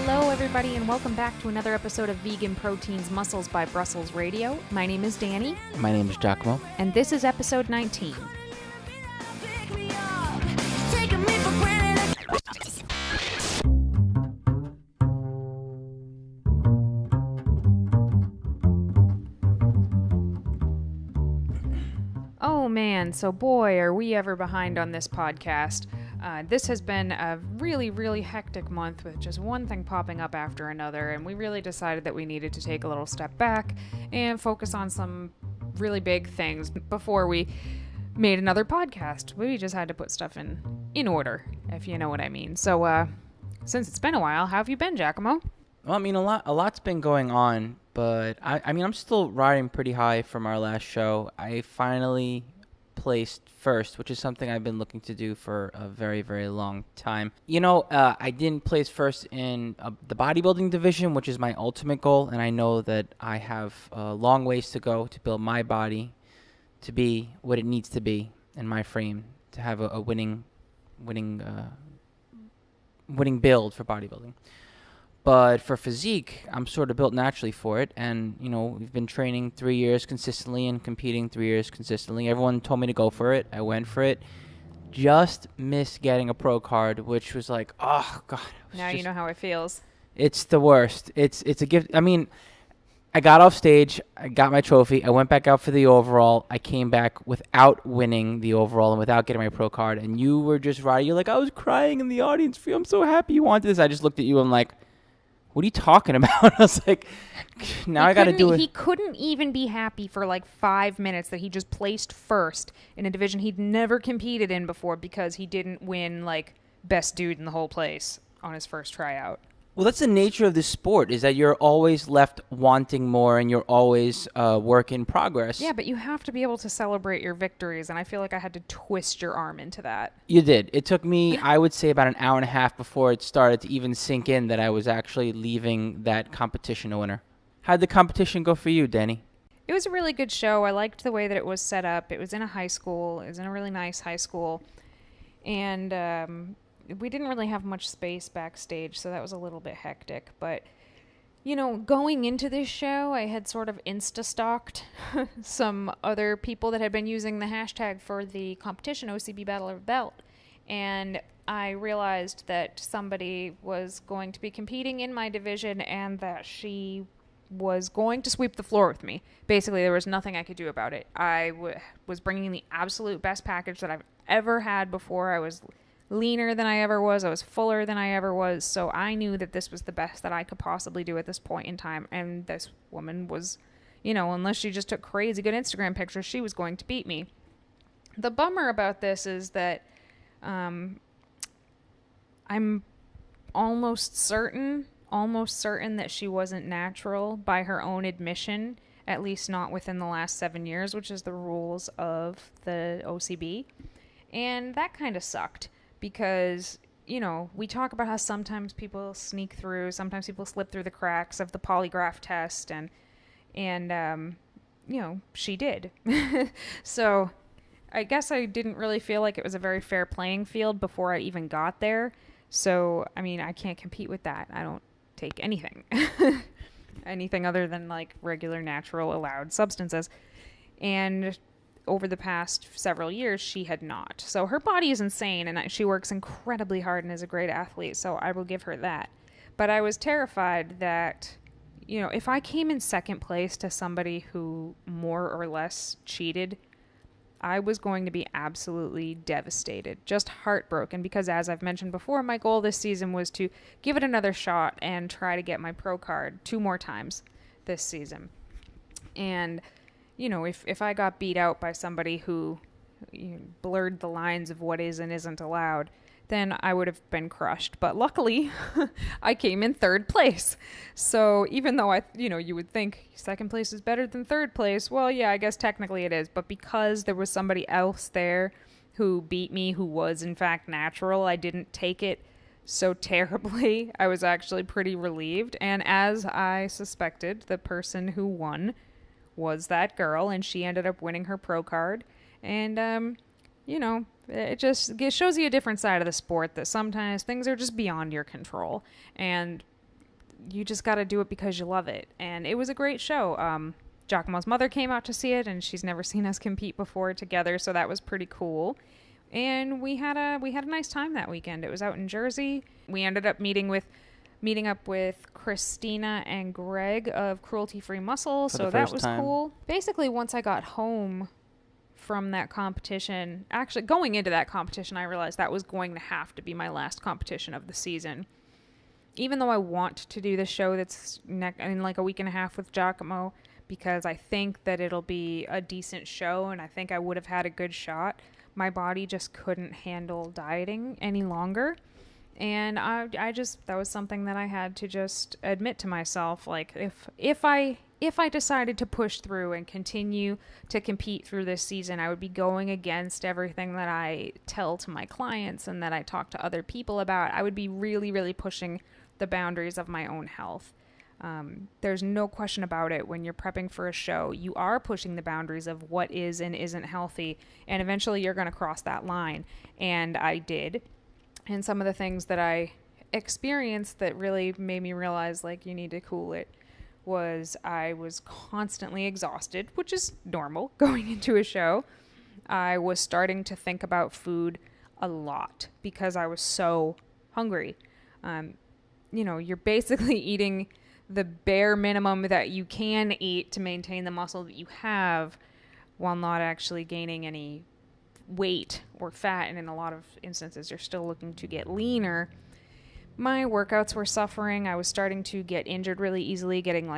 Hello, everybody, and welcome back to another episode of Vegan Proteins Muscles by Brussels Radio. My name is Danny. My name is 𝐃𝐨𝐽. And this is episode 19. Oh man, so boy, are we ever behind on this podcast. This has been a really, really hectic month with just one thing popping up after another, and we really decided that we needed to take a little step back and focus on some really big things before we made another podcast. We just had to put stuff in order, if you know what I mean. So, since it's been a while, how have you been, 𝐃𝐨𝐽? Well, I mean, a lot's been going on, but I mean, I'm still riding pretty high from our last show. I finally placed first, which is something I've been looking to do for a very, very long time. You know, I didn't place first in the bodybuilding division, which is my ultimate goal, and I know that I have a long ways to go to build my body to be what it needs to be in my frame to have a winning build for bodybuilding. But for physique, I'm sort of built naturally for it. And, you know, we've been training 3 years consistently and competing 3 years consistently. Everyone told me to go for it. I went for it. Just missed getting a pro card, which was like, oh, God. Now you know how it feels. It's the worst. It's a gift. I mean, I got off stage. I got my trophy. I went back out for the overall. I came back without winning the overall and without getting my pro card. And you were just right. You're like, I was crying in the audience for you. I'm so happy you wanted this. I just looked at you and like, what are you talking about? I was like, now I got to do it. He couldn't even be happy for like 5 minutes that he just placed first in a division he'd never competed in before because he didn't win like best dude in the whole place on his first tryout. Well, that's the nature of this sport, is that you're always left wanting more and you're always work in progress. Yeah, but you have to be able to celebrate your victories, and I feel like I had to twist your arm into that. You did. It took me, I would say, about an hour and a half before it started to even sink in that I was actually leaving that competition a winner. How'd the competition go for you, Danny? It was a really good show. I liked the way that it was set up. It was in a high school. It was in a really nice high school. And we didn't really have much space backstage, so that was a little bit hectic. But, you know, going into this show, I had sort of Insta-stalked some other people that had been using the hashtag for the competition, OCB Battle of the Belt. And I realized that somebody was going to be competing in my division and that she was going to sweep the floor with me. Basically, there was nothing I could do about it. I was bringing the absolute best package that I've ever had before. I was leaner than I ever was. I was fuller than I ever was. So I knew that this was the best that I could possibly do at this point in time. And this woman was, you know, unless she just took crazy good Instagram pictures, she was going to beat me. The bummer about this is that I'm almost certain that she wasn't natural by her own admission, at least not within the last 7 years, which is the rules of the OCB. And that kind of sucked. Because, you know, we talk about how sometimes people sneak through, sometimes people slip through the cracks of the polygraph test, and you know, she did. So I guess I didn't really feel like it was a very fair playing field before I even got there. So, I mean, I can't compete with that. I don't take anything. Anything other than, like, regular, natural, allowed substances. And over the past several years, she had not. So her body is insane, and she works incredibly hard and is a great athlete, so I will give her that. But I was terrified that, you know, if I came in second place to somebody who more or less cheated, I was going to be absolutely devastated, just heartbroken, because as I've mentioned before, my goal this season was to give it another shot and try to get my pro card 2 more times this season. And you know, if I got beat out by somebody who blurred the lines of what is and isn't allowed, then I would have been crushed. But luckily, I came in 3rd place. So even though you would think second place is better than 3rd place, well, yeah, I guess technically it is. But because there was somebody else there who beat me, who was in fact natural, I didn't take it so terribly. I was actually pretty relieved. And as I suspected, the person who won was that girl, and she ended up winning her pro card. And, you know, it shows you a different side of the sport, that sometimes things are just beyond your control. And you just got to do it because you love it. And it was a great show. 𝐾𝐿's mother came out to see it, and she's never seen us compete before together, so that was pretty cool. And we had a nice time that weekend. It was out in Jersey. We ended up meeting up with Christina and Greg of Cruelty Free Muscle, so that was cool. Basically, once I got home from that competition, actually going into that competition, I realized that was going to have to be my last competition of the season. Even though I want to do the show that's in like a week and a half with 𝐾𝐿, because I think that it'll be a decent show and I think I would have had a good shot, my body just couldn't handle dieting any longer. And I just, that was something that I had to just admit to myself. Like, if I decided to push through and continue to compete through this season, I would be going against everything that I tell to my clients and that I talk to other people about. I would be really, really pushing the boundaries of my own health. There's no question about it. When you're prepping for a show, you are pushing the boundaries of what is and isn't healthy, and eventually you're going to cross that line. And I did. And some of the things that I experienced that really made me realize, like, you need to cool it, was I was constantly exhausted, which is normal going into a show. I was starting to think about food a lot because I was so hungry. You're basically eating the bare minimum that you can eat to maintain the muscle that you have while not actually gaining any weight or fat. And in a lot of instances, you're still looking to get leaner. My workouts were suffering. I was starting to get injured really easily, getting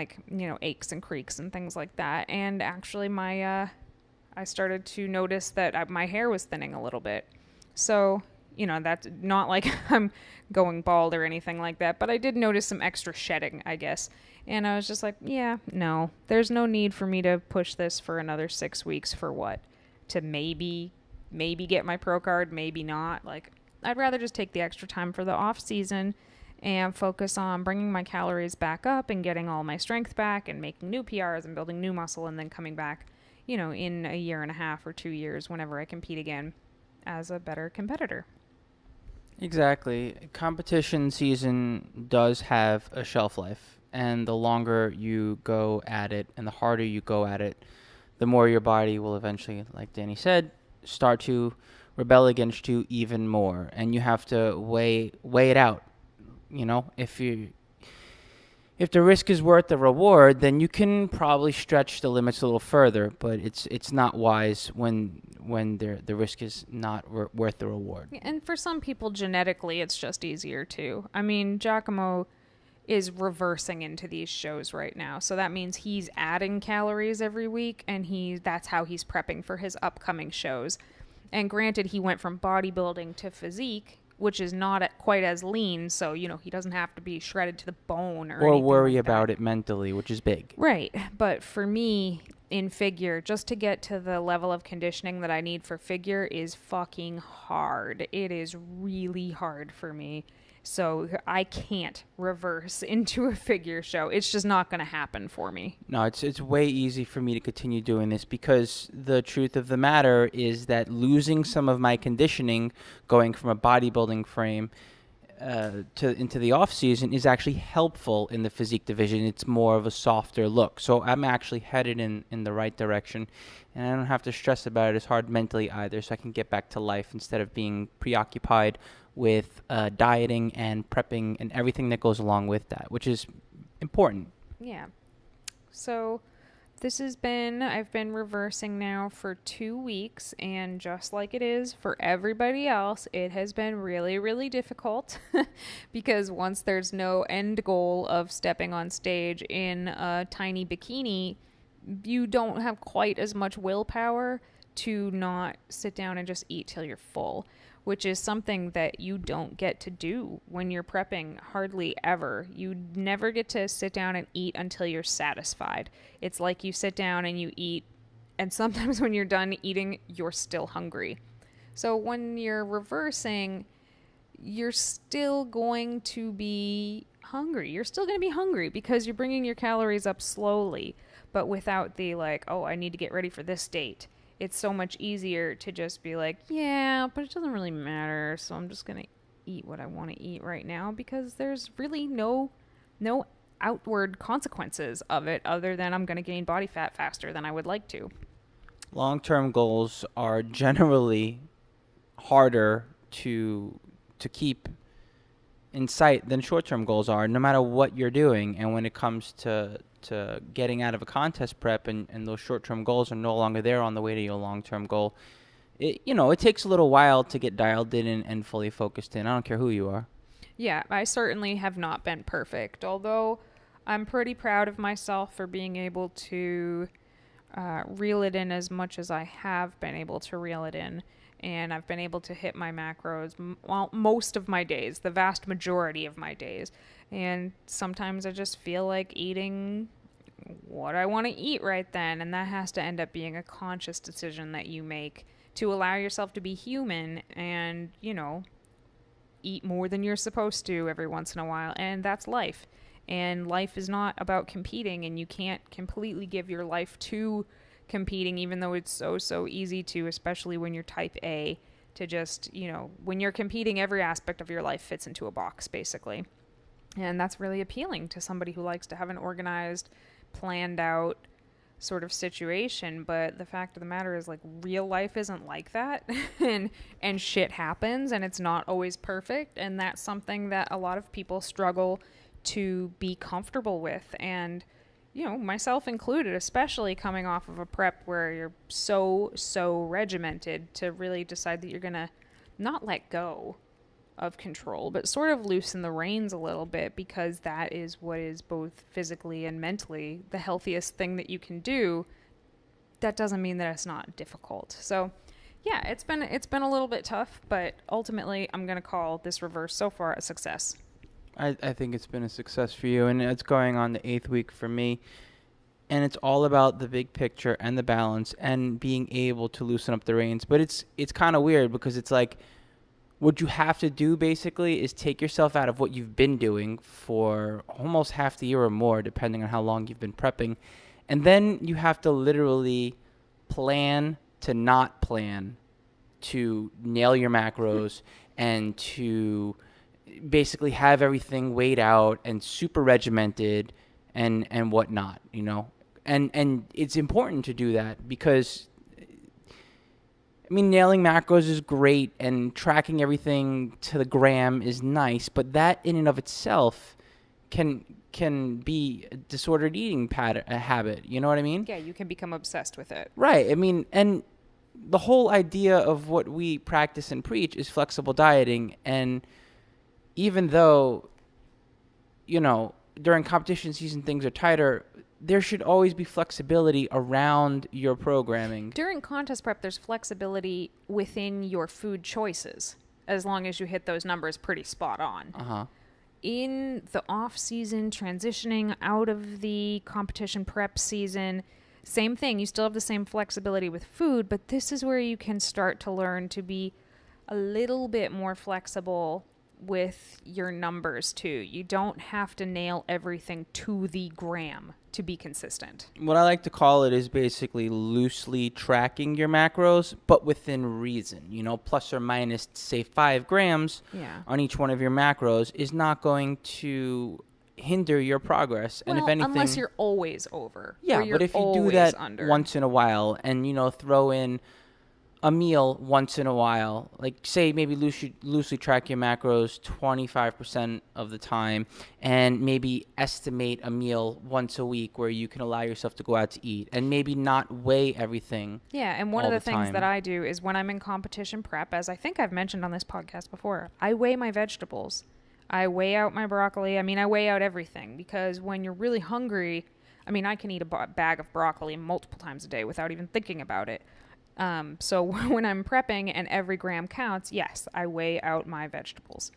aches and creaks and things like that. And actually I started to notice that my hair was thinning a little bit. So, that's not like I'm going bald or anything like that, but I did notice some extra shedding, I guess. And I was just like, yeah, no, there's no need for me to push this for another 6 weeks for what? To maybe get my pro card, maybe not. Like, I'd rather just take the extra time for the off season and focus on bringing my calories back up and getting all my strength back and making new PRs and building new muscle, and then coming back, in a year and a half or 2 years whenever I compete again as a better competitor. Exactly. Competition season does have a shelf life, and the longer you go at it and the harder you go at it, the more your body will eventually, like Danny said, start to rebel against you even more. And you have to weigh it out. If the risk is worth the reward, then you can probably stretch the limits a little further, but it's not wise when the risk is not worth the reward. And for some people, genetically, it's just easier too. I mean, 𝐾𝐿 is reversing into these shows right now, so that means he's adding calories every week, and that's how he's prepping for his upcoming shows. And granted, he went from bodybuilding to physique, which is not quite as lean, so, he doesn't have to be shredded to the bone or worry like about that. It mentally, which is big. Right. But for me, in figure, just to get to the level of conditioning that I need for figure is fucking hard. It is really hard for me. So I can't reverse into a figure show. It's just not going to happen for me. No, it's way easy for me to continue doing this, because the truth of the matter is that losing some of my conditioning, going from a bodybuilding frame into the off season, is actually helpful in the physique division. It's more of a softer look. So I'm actually headed in the right direction, and I don't have to stress about it as hard mentally either, so I can get back to life instead of being preoccupied with dieting and prepping and everything that goes along with that, which is important. Yeah. So I've been reversing now for 2 weeks, and just like it is for everybody else, it has been really, really difficult because once there's no end goal of stepping on stage in a tiny bikini, you don't have quite as much willpower to not sit down and just eat till you're full, which is something that you don't get to do when you're prepping hardly ever. You never get to sit down and eat until you're satisfied. It's like you sit down and you eat, and sometimes when you're done eating, you're still hungry. So when you're reversing, you're still going to be hungry. You're still going to be hungry because you're bringing your calories up slowly, but without the I need to get ready for this date. It's so much easier to just be like, yeah, but it doesn't really matter, so I'm just going to eat what I want to eat right now, because there's really no outward consequences of it other than I'm going to gain body fat faster than I would like to. Long-term goals are generally harder to keep in sight than short-term goals are, no matter what you're doing. And when it comes to getting out of a contest prep and those short-term goals are no longer there on the way to your long-term goal, it takes a little while to get dialed in and fully focused in. I don't care who you are. Yeah, I certainly have not been perfect, although I'm pretty proud of myself for being able to reel it in as much as I have been able to reel it in. And I've been able to hit my macros most of my days, the vast majority of my days. And sometimes I just feel like eating what I want to eat right then. And that has to end up being a conscious decision that you make to allow yourself to be human and, eat more than you're supposed to every once in a while. And that's life. And life is not about competing, and you can't completely give your life to competing, even though it's so easy to, especially when you're type A, to just, when you're competing, every aspect of your life fits into a box, basically. And that's really appealing to somebody who likes to have an organized, planned out sort of situation. But the fact of the matter is, like, real life isn't like that. and shit happens, and it's not always perfect. And that's something that a lot of people struggle to be comfortable with. And myself included, especially coming off of a prep where you're so regimented, to really decide that you're going to not let go of control, but sort of loosen the reins a little bit, because that is what is both physically and mentally the healthiest thing that you can do. That doesn't mean that it's not difficult. So yeah, it's been a little bit tough, but ultimately I'm going to call this reverse so far a success. I think it's been a success for you, and it's going on the 8th week for me. And it's all about the big picture and the balance and being able to loosen up the reins. But it's kind of weird, because it's like what you have to do basically is take yourself out of what you've been doing for almost half the year or more, depending on how long you've been prepping. And then you have to literally plan to not plan, to nail your macros and to basically have everything weighed out and super regimented and whatnot, and it's important to do that, because nailing macros is great and tracking everything to the gram is nice, but that in and of itself can be a disordered eating a habit. You know what I mean? Yeah, you can become obsessed with it. Right. And the whole idea of what we practice and preach is flexible dieting. And even though, during competition season things are tighter, there should always be flexibility around your programming. During contest prep, there's flexibility within your food choices, as long as you hit those numbers pretty spot on. Uh-huh. In the off season, transitioning out of the competition prep season, same thing. You still have the same flexibility with food, but this is where you can start to learn to be a little bit more flexible with your numbers too. You don't have to nail everything to the gram to be consistent. What I like to call it is basically loosely tracking your macros, but within reason. Plus or minus, say, 5 grams on each one of your macros is not going to hinder your progress. Well, and if anything, unless you're always over. Yeah, but if you do that under. once in a while and, throw in a meal once in a while, like say maybe loosely track your macros 25% of the time, and maybe estimate a meal once a week where you can allow yourself to go out to eat and maybe not weigh everything. Yeah, and one of the things that I do is when I'm in competition prep, as I think I've mentioned on this podcast before, I weigh my vegetables. I weigh out my broccoli. I weigh out everything, because when you're really hungry, I can eat a bag of broccoli multiple times a day without even thinking about it. So when I'm prepping and every gram counts, yes, I weigh out my vegetables.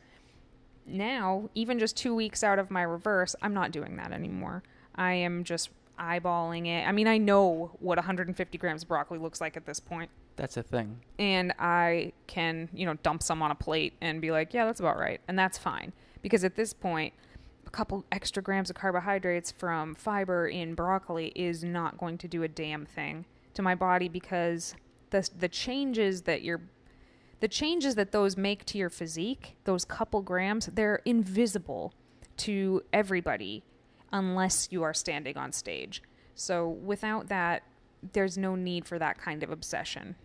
Now, even just 2 weeks out of my reverse, I'm not doing that anymore. I am just eyeballing it. I know what 150 grams of broccoli looks like at this point. That's a thing. And I can, dump some on a plate and be like, yeah, that's about right. And that's fine. Because at this point, a couple extra grams of carbohydrates from fiber in broccoli is not going to do a damn thing to my body, because the changes that those make to your physique, those couple grams, they're invisible to everybody. unless you are standing on stage. So without that, there's no need for that kind of obsession.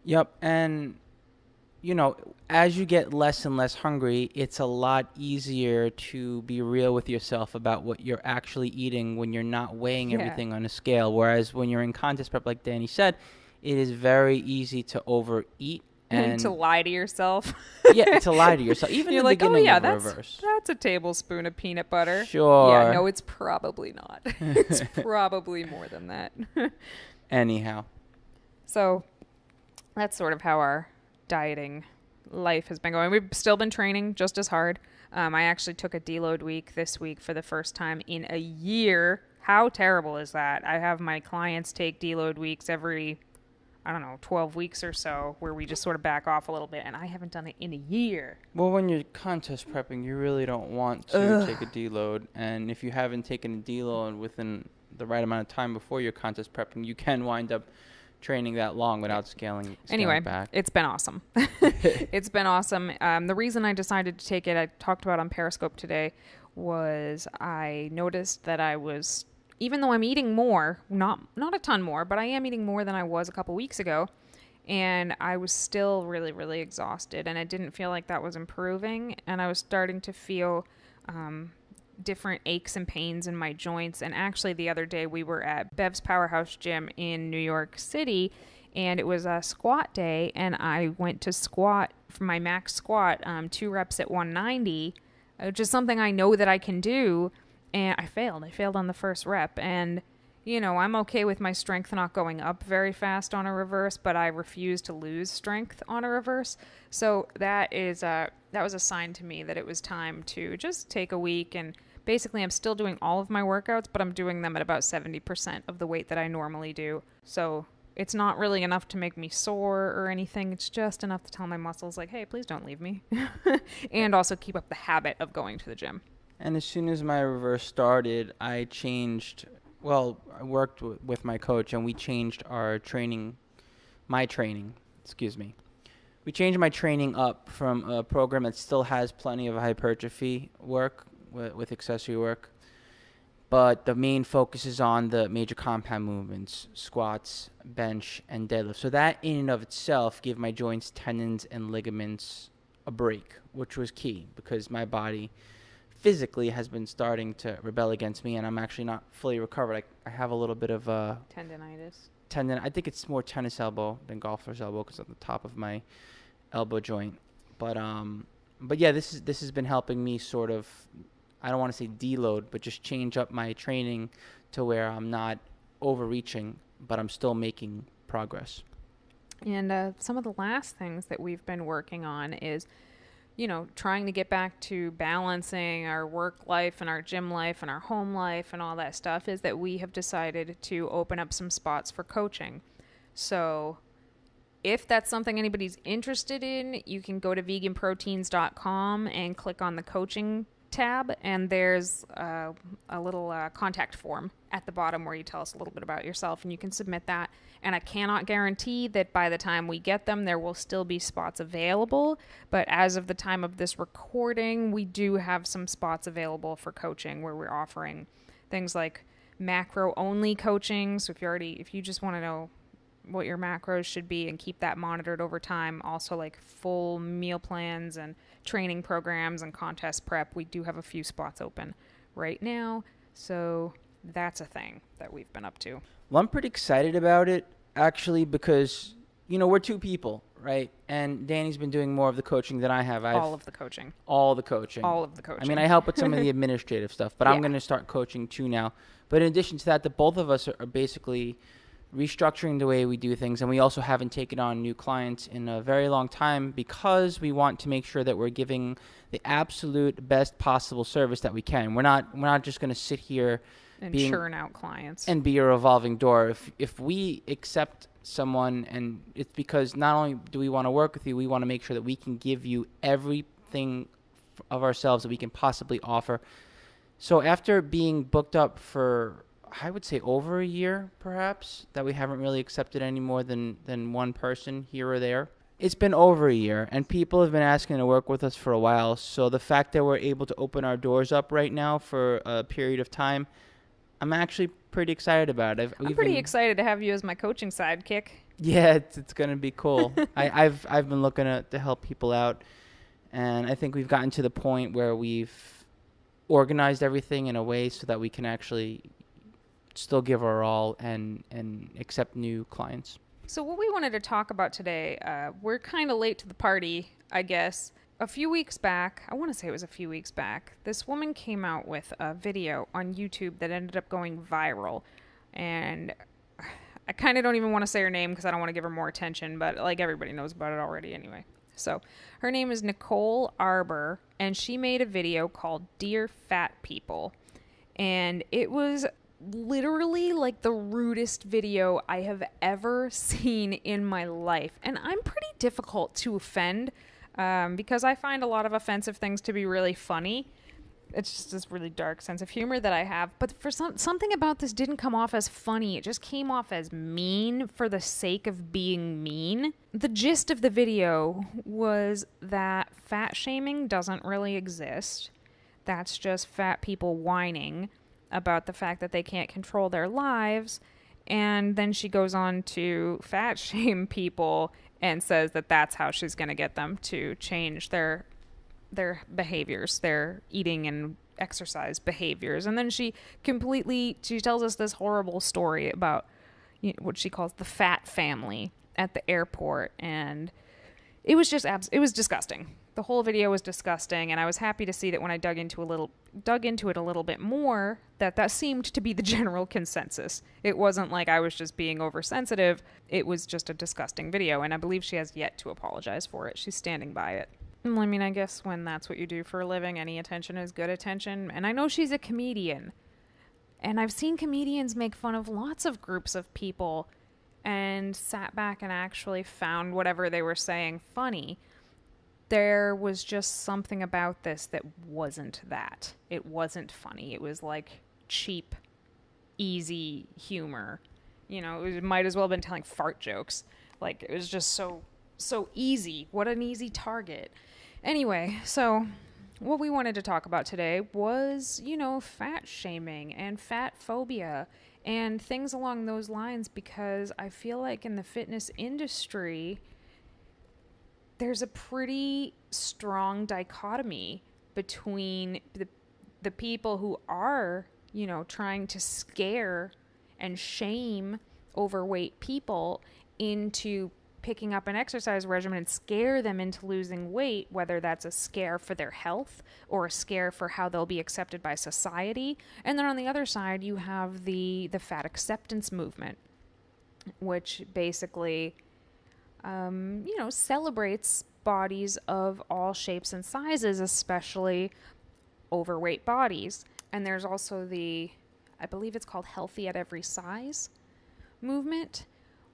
Yep. And, you know, as you get less and less hungry, it's a lot easier to be real with yourself about what you're actually eating when you're not weighing everything on a scale. Whereas when you're in contest prep, like Danny said, it is very easy to overeat. And to lie to yourself. Yeah, to lie to yourself. Even you're in the like, beginning of that's reverse. that's a tablespoon of peanut butter. Sure. Yeah, no, it's probably not. It's probably more than that. Anyhow. So that's sort of how our dieting life has been going. We've still been training just as hard. I actually took a deload week this week for the first time in a year. How terrible is that? I have my clients take deload weeks every, 12 weeks or so, where we just sort of back off a little bit, and I haven't done it in a year. Well, when you're contest prepping, you really don't want to take a deload, and if you haven't taken a deload within the right amount of time before your contest prepping, you can wind up training that long without scaling anyway, back. It's been awesome. It's been awesome. The reason I decided to take it, I talked about on Periscope today, was I noticed that I was, even though I'm eating more, not a ton more, but I am eating more than I was a couple weeks ago, and I was still really, really exhausted, and I didn't feel like that was improving, and I was starting to feel different aches and pains in my joints. And actually the other day we were at Bev's Powerhouse Gym in New York City, and it was a squat day, and I went to squat for my max squat, 2 reps at 190, which is something I know that I can do, and I failed on the first rep. And I'm okay with my strength not going up very fast on a reverse, but I refuse to lose strength on a reverse. So that was a sign to me that it was time to just take a week. And basically I'm still doing all of my workouts, but I'm doing them at about 70% of the weight that I normally do. So it's not really enough to make me sore or anything. It's just enough to tell my muscles, like, hey, please don't leave me. And also keep up the habit of going to the gym. And as soon as my reverse started, I worked with my coach, and we changed we changed my training up from a program that still has plenty of hypertrophy work with accessory work, but the main focus is on the major compound movements, squats, bench, and deadlift. So that in and of itself gave my joints, tendons, and ligaments a break, which was key because my body physically has been starting to rebel against me, and I'm actually not fully recovered. I have a little bit of tendinitis. I think it's more tennis elbow than golfer's elbow because at the top of my elbow joint. But yeah, this has been helping me sort of, I don't want to say deload, but just change up my training to where I'm not overreaching, but I'm still making progress. And some of the last things that we've been working on is, trying to get back to balancing our work life and our gym life and our home life and all that stuff, is that we have decided to open up some spots for coaching. So if that's something anybody's interested in, you can go to VeganProteins.com and click on the coaching tab, and there's a little contact form at the bottom where you tell us a little bit about yourself, and you can submit that. And I cannot guarantee that by the time we get them, there will still be spots available, but as of the time of this recording, we do have some spots available for coaching where we're offering things like macro only coaching. So if you just want to know what your macros should be and keep that monitored over time, also like full meal plans and training programs and contest prep, we do have a few spots open right now. So that's a thing that we've been up to. Well, I'm pretty excited about it, actually, because, we're two people, right? And Danny's been doing more of the coaching than I have. All of the coaching. I mean, I help with some of the administrative stuff, but yeah. I'm going to start coaching too now. But in addition to that, the both of us are basically restructuring the way we do things, and we also haven't taken on new clients in a very long time because we want to make sure that we're giving the absolute best possible service that we can. We're not just going to sit here and churn out clients and be a revolving door. If we accept someone, and it's because not only do we want to work with you, we want to make sure that we can give you everything of ourselves that we can possibly offer. So after being booked up for, I would say, over a year, perhaps, that we haven't really accepted any more than one person here or there, It's been over a year, and people have been asking to work with us for a while. So the fact that we're able to open our doors up right now for a period of time, I'm actually pretty excited about it. I'm pretty excited to have you as my coaching sidekick. Yeah, it's gonna be cool. I've been looking to help people out, and I think we've gotten to the point where we've organized everything in a way so that we can actually still give our all and accept new clients. So what we wanted to talk about today, we're kind of late to the party, I guess. A few weeks back, I want to say it was a few weeks back, this woman came out with a video on YouTube that ended up going viral. And I kind of don't even want to say her name because I don't want to give her more attention, but like everybody knows about it already anyway. So her name is Nicole Arbour, and she made a video called Dear Fat People. And it was literally like the rudest video I have ever seen in my life. And I'm pretty difficult to offend because I find a lot of offensive things to be really funny. It's just this really dark sense of humor that I have. But for something about this didn't come off as funny. It just came off as mean for the sake of being mean. The gist of the video was that fat shaming doesn't really exist. That's just fat people whining about the fact that they can't control their lives. And then she goes on to fat shame people and says that that's how she's going to get them to change their behaviors, their eating and exercise behaviors. And then she tells us this horrible story about what she calls the fat family at the airport. And it was just it was disgusting. The whole video was disgusting, and I was happy to see that when I dug into it a little bit more, that seemed to be the general consensus. It wasn't like I was just being oversensitive. It was just a disgusting video, and I believe she has yet to apologize for it. She's standing by it. Well, I mean, I guess when that's what you do for a living, any attention is good attention. And I know she's a comedian, and I've seen comedians make fun of lots of groups of people and sat back and actually found whatever they were saying funny. There was just something about this that wasn't that. It wasn't funny. It was like cheap, easy humor. It might as well have been telling fart jokes. Like, it was just so easy. What an easy target. Anyway, so what we wanted to talk about today was, fat shaming and fat phobia and things along those lines, because I feel like in the fitness industry, there's a pretty strong dichotomy between the people who are, trying to scare and shame overweight people into picking up an exercise regimen and scare them into losing weight, whether that's a scare for their health or a scare for how they'll be accepted by society. And then on the other side, you have the fat acceptance movement, which basically celebrates bodies of all shapes and sizes, especially overweight bodies. And there's also I believe it's called Healthy at Every Size movement,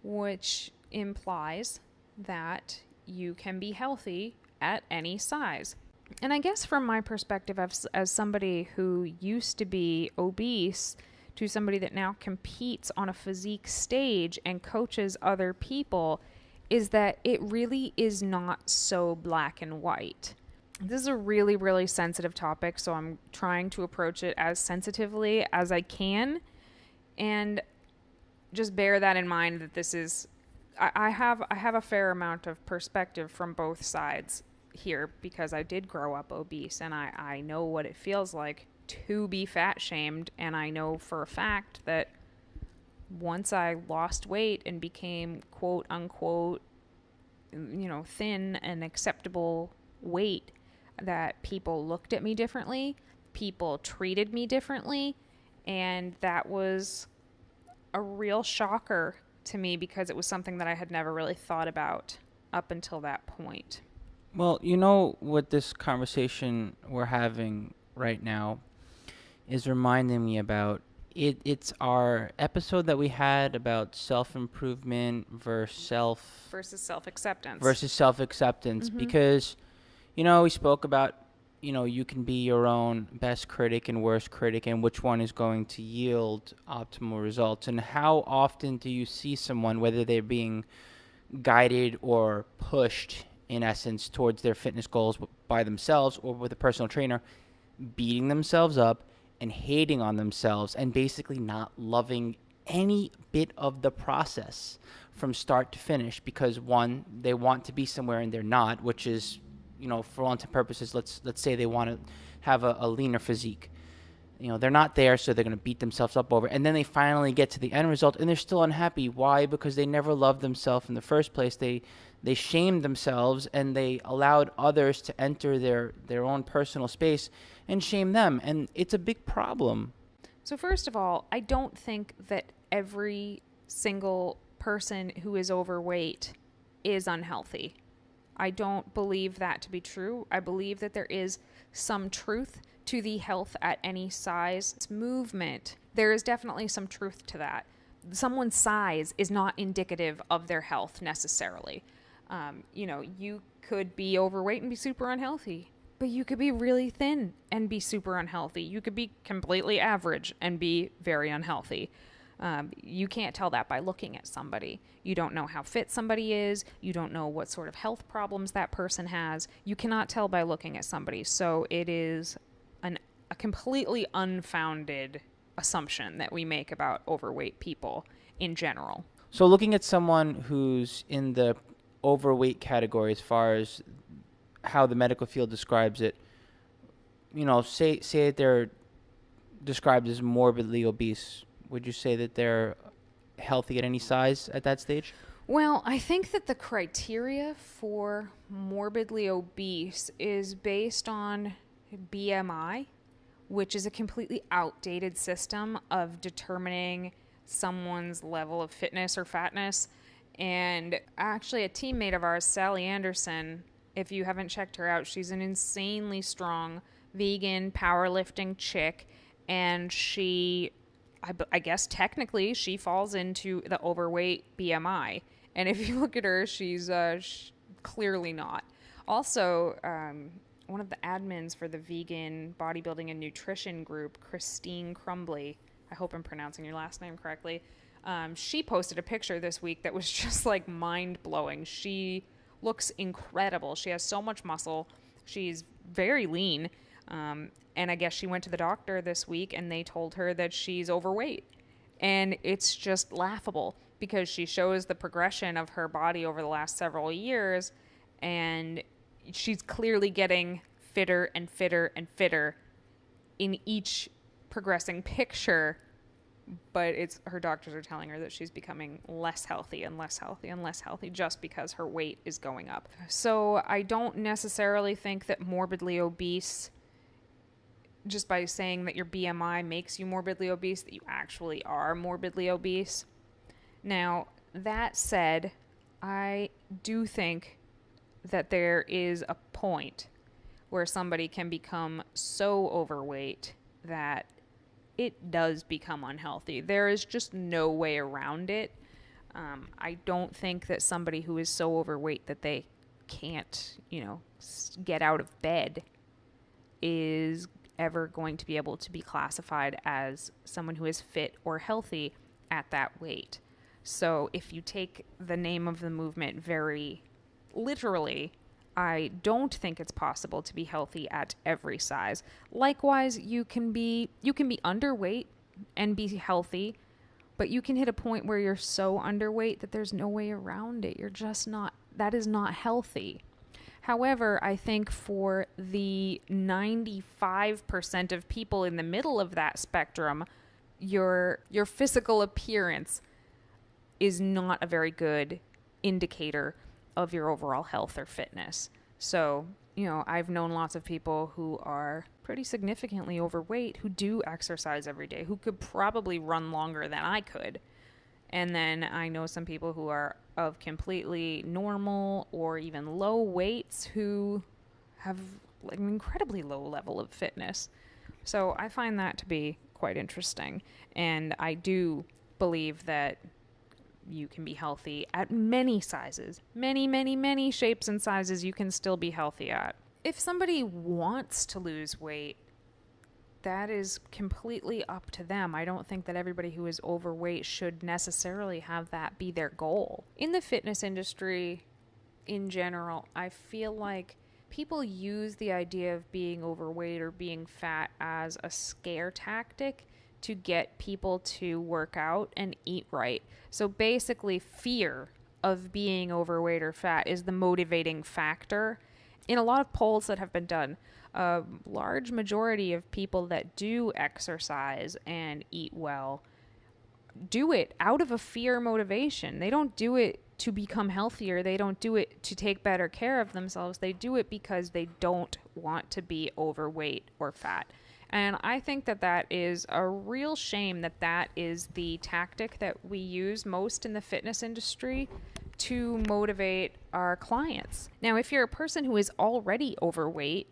which implies that you can be healthy at any size. And I guess from my perspective as somebody who used to be obese to somebody that now competes on a physique stage and coaches other people, is that it really is not so black and white. This is a really, really sensitive topic, so I'm trying to approach it as sensitively as I can. And just bear that in mind, that this is, I have a fair amount of perspective from both sides here, because I did grow up obese, and I know what it feels like to be fat shamed. And I know for a fact that once I lost weight and became quote unquote, thin and acceptable weight, that people looked at me differently, people treated me differently, and that was a real shocker to me, because it was something that I had never really thought about up until that point. Well, what this conversation we're having right now is reminding me about. It's our episode that we had about self-improvement versus self-acceptance. Mm-hmm. Because, we spoke about, you can be your own best critic and worst critic, and which one is going to yield optimal results. And how often do you see someone, whether they're being guided or pushed, in essence, towards their fitness goals by themselves or with a personal trainer, beating themselves up and hating on themselves and basically not loving any bit of the process from start to finish because, one, they want to be somewhere and they're not, which is, for all intents and purposes, let's say they want to have a leaner physique. They're not there, so they're going to beat themselves up over it. And then they finally get to the end result, and they're still unhappy. Why? Because they never loved themselves in the first place. They shamed themselves, and they allowed others to enter their own personal space and shame them. And it's a big problem. So first of all, I don't think that every single person who is overweight is unhealthy. I don't believe that to be true. I believe that there is some truth to the health at any size movement. There is definitely some truth to that. Someone's size is not indicative of their health necessarily. You could be overweight and be super unhealthy, but you could be really thin and be super unhealthy. You could be completely average and be very unhealthy. You can't tell that by looking at somebody. You don't know how fit somebody is. You don't know what sort of health problems that person has. You cannot tell by looking at somebody. So it is a completely unfounded assumption that we make about overweight people in general. So looking at someone who's in the overweight category as far as how the medical field describes it, say that they're described as morbidly obese. Would you say that they're healthy at any size at that stage? Well, I think that the criteria for morbidly obese is based on BMI, which is a completely outdated system of determining someone's level of fitness or fatness. And actually a teammate of ours, Sally Anderson, if you haven't checked her out, she's an insanely strong vegan powerlifting chick, and I guess technically she falls into the overweight BMI. And if you look at her, she's clearly not. Also, one of the admins for the vegan bodybuilding and nutrition group, Christine Crumbly, I hope I'm pronouncing your last name correctly, she posted a picture this week that was just like mind-blowing. She looks incredible. She has so much muscle. She's very lean. And I guess she went to the doctor this week and they told her that she's overweight. And it's just laughable because she shows the progression of her body over the last several years, and she's clearly getting fitter and fitter and fitter in each progressing picture, but her doctors are telling her that she's becoming less healthy and less healthy and less healthy just because her weight is going up. So I don't necessarily think that morbidly obese, just by saying that your BMI makes you morbidly obese, that you actually are morbidly obese. Now, that said, I do think that there is a point where somebody can become so overweight that it does become unhealthy. There is just no way around it. I don't think that somebody who is so overweight that they can't, get out of bed is ever going to be able to be classified as someone who is fit or healthy at that weight. So if you take the name of the movement very literally, I don't think it's possible to be healthy at every size. Likewise, you can be underweight and be healthy, but you can hit a point where you're so underweight that there's no way around it. You're just not, that is not healthy. However, I think for the 95% of people in the middle of that spectrum, your physical appearance is not a very good indicator of your overall health or fitness. So, I've known lots of people who are pretty significantly overweight who do exercise every day, who could probably run longer than I could. And then I know some people who are of completely normal or even low weights who have like an incredibly low level of fitness. So I find that to be quite interesting. And I do believe that you can be healthy at many sizes. Many, many, many shapes and sizes you can still be healthy at. If somebody wants to lose weight, that is completely up to them. I don't think that everybody who is overweight should necessarily have that be their goal. In the fitness industry in general, I feel like people use the idea of being overweight or being fat as a scare tactic to get people to work out and eat right. So basically, fear of being overweight or fat is the motivating factor. In a lot of polls that have been done, a large majority of people that do exercise and eat well do it out of a fear motivation. They don't do it to become healthier. They don't do it to take better care of themselves. They do it because they don't want to be overweight or fat. And I think that that is a real shame that that is the tactic that we use most in the fitness industry to motivate our clients. Now, if you're a person who is already overweight,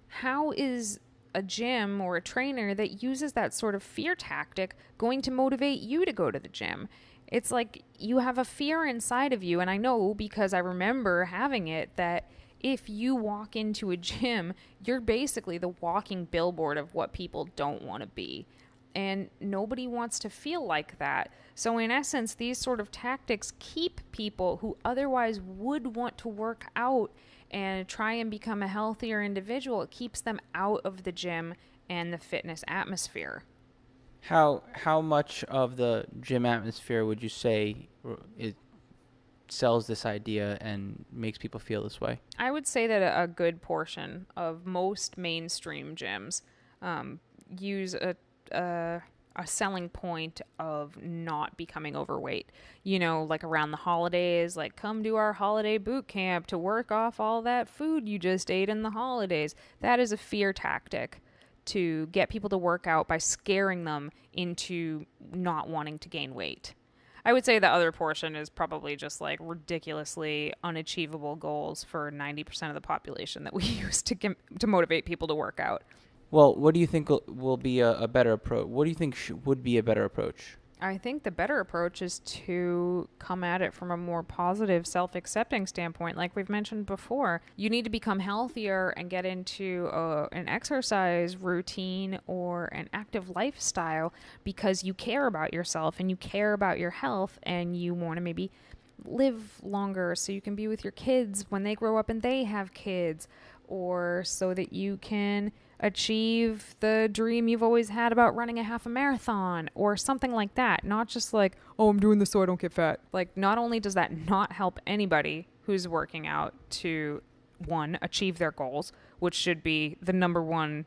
how is a gym or a trainer that uses that sort of fear tactic going to motivate you to go to the gym? It's like you have a fear inside of you, and I know because I remember having it, that if you walk into a gym, you're basically the walking billboard of what people don't want to be. And nobody wants to feel like that. So in essence, these sort of tactics keep people who otherwise would want to work out and try and become a healthier individual. It keeps them out of the gym and the fitness atmosphere. How much of the gym atmosphere would you say it sells this idea and makes people feel this way? I would say that a good portion of most mainstream gyms use a selling point of not becoming overweight. You know, like around the holidays, like come to our holiday boot camp to work off all that food you just ate in the holidays. That is a fear tactic to get people to work out by scaring them into not wanting to gain weight. I would say the other portion is probably just like ridiculously unachievable goals for 90% of the population that we use to motivate people to work out. Well, what do you think will be a better approach? What do you think would be a better approach? I think the better approach is to come at it from a more positive, self-accepting standpoint. Like we've mentioned before, you need to become healthier and get into an exercise routine or an active lifestyle because you care about yourself and you care about your health and you want to maybe live longer so you can be with your kids when they grow up and they have kids, or so that you can achieve the dream you've always had about running a half a marathon or something like that. Not just like, oh, I'm doing this so I don't get fat. Like, not only does that not help anybody who's working out to, one, achieve their goals, which should be the number one,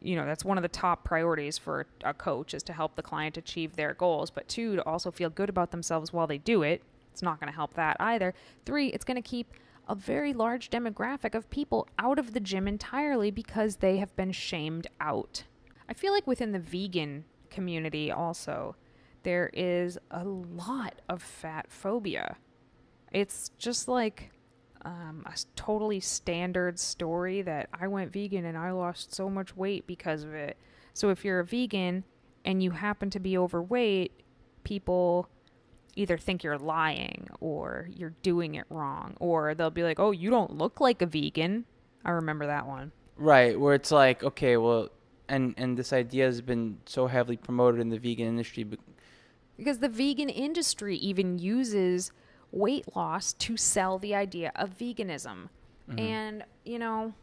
you know, that's one of the top priorities for a coach, is to help the client achieve their goals, but two, to also feel good about themselves while they do it. It's not going to help that either. Three, it's going to keep a very large demographic of people out of the gym entirely because they have been shamed out. I feel like within the vegan community also, there is a lot of fat phobia. It's just like a totally standard story that I went vegan and I lost so much weight because of it. So if you're a vegan and you happen to be overweight, people either think you're lying or you're doing it wrong, or they'll be like, oh, you don't look like a vegan. I remember that one. Right, where it's like, okay, well, and this idea has been so heavily promoted in the vegan industry. Because the vegan industry even uses weight loss to sell the idea of veganism. Mm-hmm. And, you know,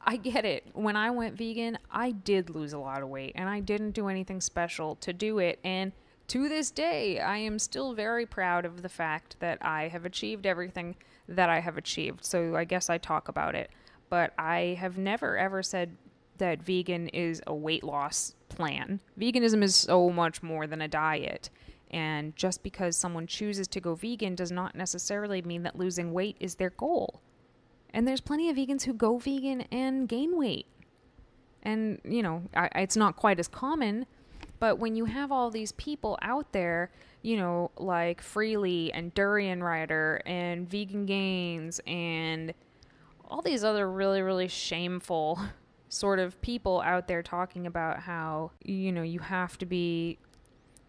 I get it. When I went vegan, I did lose a lot of weight and I didn't do anything special to do it. And to this day, I am still very proud of the fact that I have achieved everything that I have achieved. So I guess I talk about it. But I have never, ever said that vegan is a weight loss plan. Veganism is so much more than a diet. And just because someone chooses to go vegan does not necessarily mean that losing weight is their goal. And there's plenty of vegans who go vegan and gain weight. And, you know, it's not quite as common. But when you have all these people out there, you know, like Freely and Durian Rider and Vegan Gains and all these other really, really shameful sort of people out there talking about how, you know, you have to be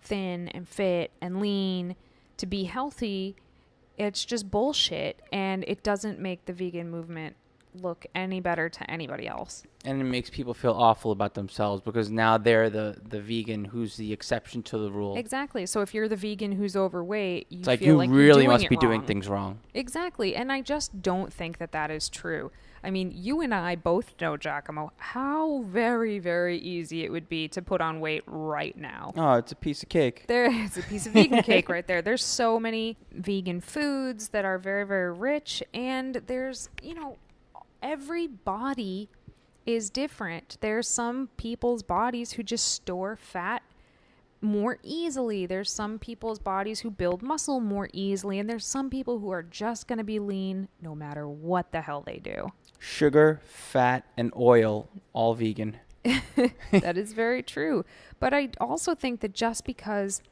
thin and fit and lean to be healthy, it's just bullshit. And it doesn't make the vegan movement look any better to anybody else. And it makes people feel awful about themselves because now they're the vegan who's the exception to the rule. Exactly. So if you're the vegan who's overweight, It's like feel you like you're really doing must it be doing wrong. things wrong. Exactly. And I just don't think that that is true. I mean, you and I both know, 𝐬𝐿𝐵𝐿, how very, very easy it would be to put on weight right now. Oh, it's a piece of cake. It's a piece of vegan cake right there. There's so many vegan foods that are very, very rich. And there's, every body is different. There's some people's bodies who just store fat more easily. There's some people's bodies who build muscle more easily. And there's some people who are just going to be lean no matter what the hell they do. Sugar, fat, and oil, all vegan. That is very true. But I also think that just because,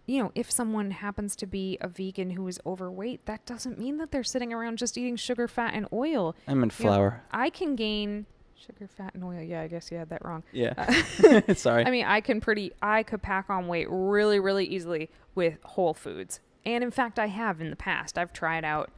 if someone happens to be a vegan who is overweight, that doesn't mean that they're sitting around just eating sugar, fat, and oil. I meant flour. I can gain sugar, fat, and oil. Yeah, I guess you had that wrong. Yeah. Sorry. I mean, I could pack on weight really, really easily with whole foods. And in fact, I have in the past. I've tried out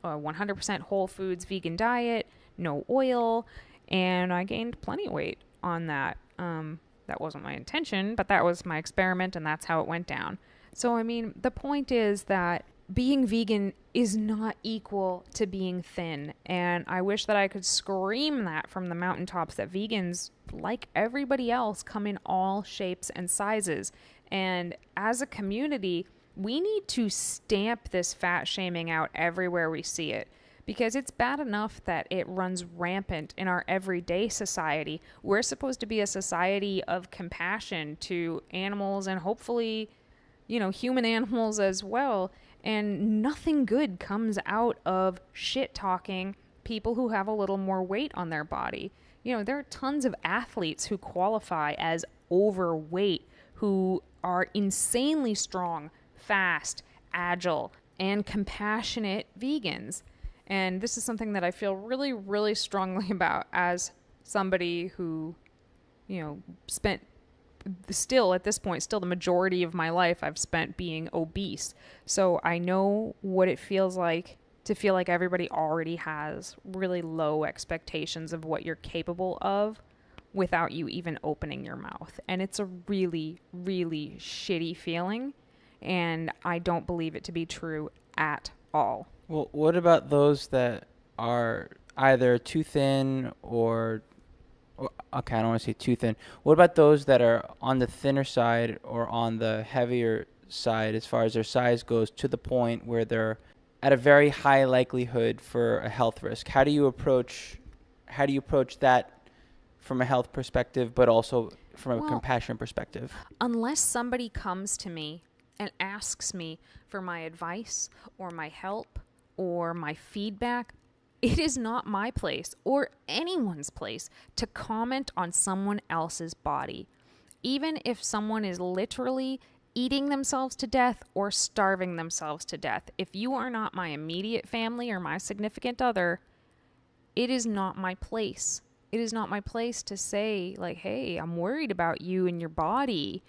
a 100% whole foods vegan diet, no oil, and I gained plenty of weight on that. That wasn't my intention, but that was my experiment, and that's how it went down. So, I mean, the point is that being vegan is not equal to being thin. And I wish that I could scream that from the mountaintops, that vegans, like everybody else, come in all shapes and sizes. And as a community, we need to stamp this fat shaming out everywhere we see it. Because it's bad enough that it runs rampant in our everyday society. We're supposed to be a society of compassion to animals and hopefully, human animals as well. And nothing good comes out of shit talking people who have a little more weight on their body. There are tons of athletes who qualify as overweight, who are insanely strong, fast, agile, and compassionate vegans. And this is something that I feel really, really strongly about as somebody who, spent still at this point, still the majority of my life I've spent being obese. So I know what it feels like to feel like everybody already has really low expectations of what you're capable of without you even opening your mouth. And it's a really, really shitty feeling. And I don't believe it to be true at all. Well, what about those that are either too thin or okay, I don't want to say too thin. What about those that are on the thinner side or on the heavier side as far as their size goes, to the point where they're at a very high likelihood for a health risk? How do you approach that from a health perspective, but also from a compassion perspective? Unless somebody comes to me and asks me for my advice or my help or my feedback, it is not my place or anyone's place to comment on someone else's body. Even if someone is literally eating themselves to death or starving themselves to death, if you are not my immediate family or my significant other, it is not my place. It is not my place to say, like, hey, I'm worried about you and your body.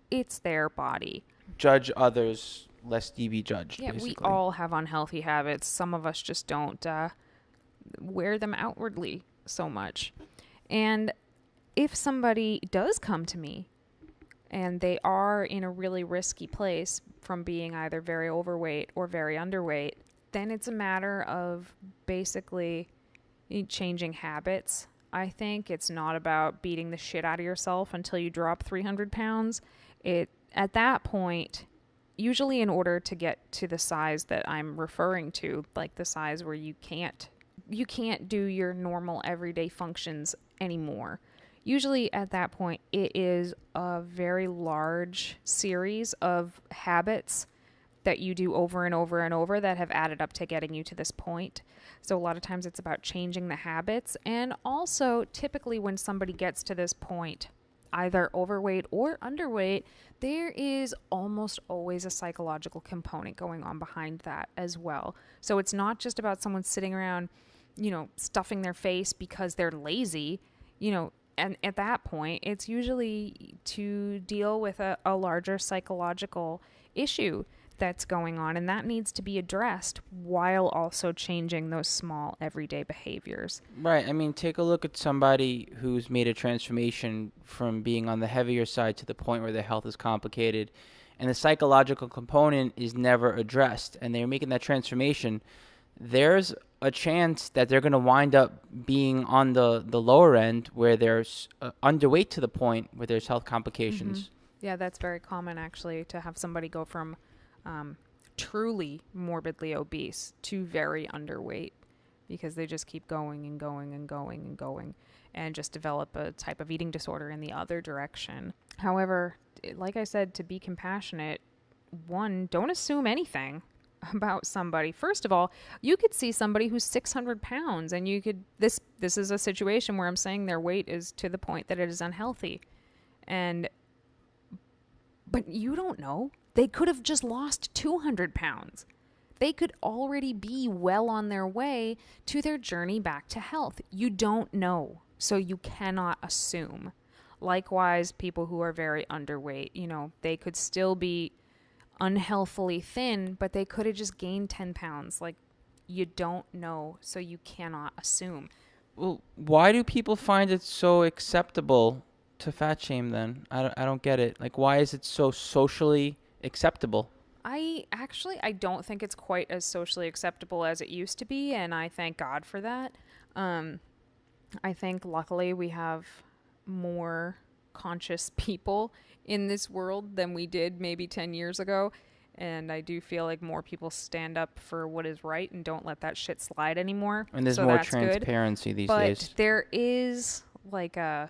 It's their body. Judge others lest ye be judged. Yeah, basically. we all have unhealthy habits. Some of us just don't wear them outwardly so much. And if somebody does come to me and they are in a really risky place from being either very overweight or very underweight, then it's a matter of basically changing habits. I think it's not about beating the shit out of yourself until you drop 300 pounds. At that point, usually in order to get to the size that I'm referring to, like the size where you can't do your normal everyday functions anymore. Usually at that point, it is a very large series of habits that you do over and over and over that have added up to getting you to this point. So a lot of times it's about changing the habits. And also, typically when somebody gets to this point, either overweight or underweight, there is almost always a psychological component going on behind that as well. So it's not just about someone sitting around, stuffing their face because they're lazy, and at that point, it's usually to deal with a larger psychological issue that's going on, and that needs to be addressed while also changing those small everyday behaviors. Right. I mean, take a look at somebody who's made a transformation from being on the heavier side to the point where their health is complicated, and the psychological component is never addressed, and they're making that transformation. There's a chance that they're going to wind up being on the lower end where they're underweight to the point where there's health complications. Mm-hmm. Yeah, that's very common, actually, to have somebody go from truly morbidly obese to very underweight, because they just keep going and going and going and going and just develop a type of eating disorder in the other direction. However, like I said, to be compassionate, one, don't assume anything about somebody. First of all, you could see somebody who's 600 pounds and you could, this is a situation where I'm saying their weight is to the point that it is unhealthy. But you don't know. They could have just lost 200 pounds. They could already be well on their way to their journey back to health. You don't know, so you cannot assume. Likewise, people who are very underweight, they could still be unhealthily thin, but they could have just gained 10 pounds. Like, you don't know, so you cannot assume. Well, why do people find it so acceptable to fat shame then? I don't get it. Like, why is it so socially acceptable? I don't think it's quite as socially acceptable as it used to be, and I thank God for that. I think luckily we have more conscious people in this world than we did maybe 10 years ago, and I do feel like more people stand up for what is right and don't let that shit slide anymore. And there's more transparency these days. But there is like a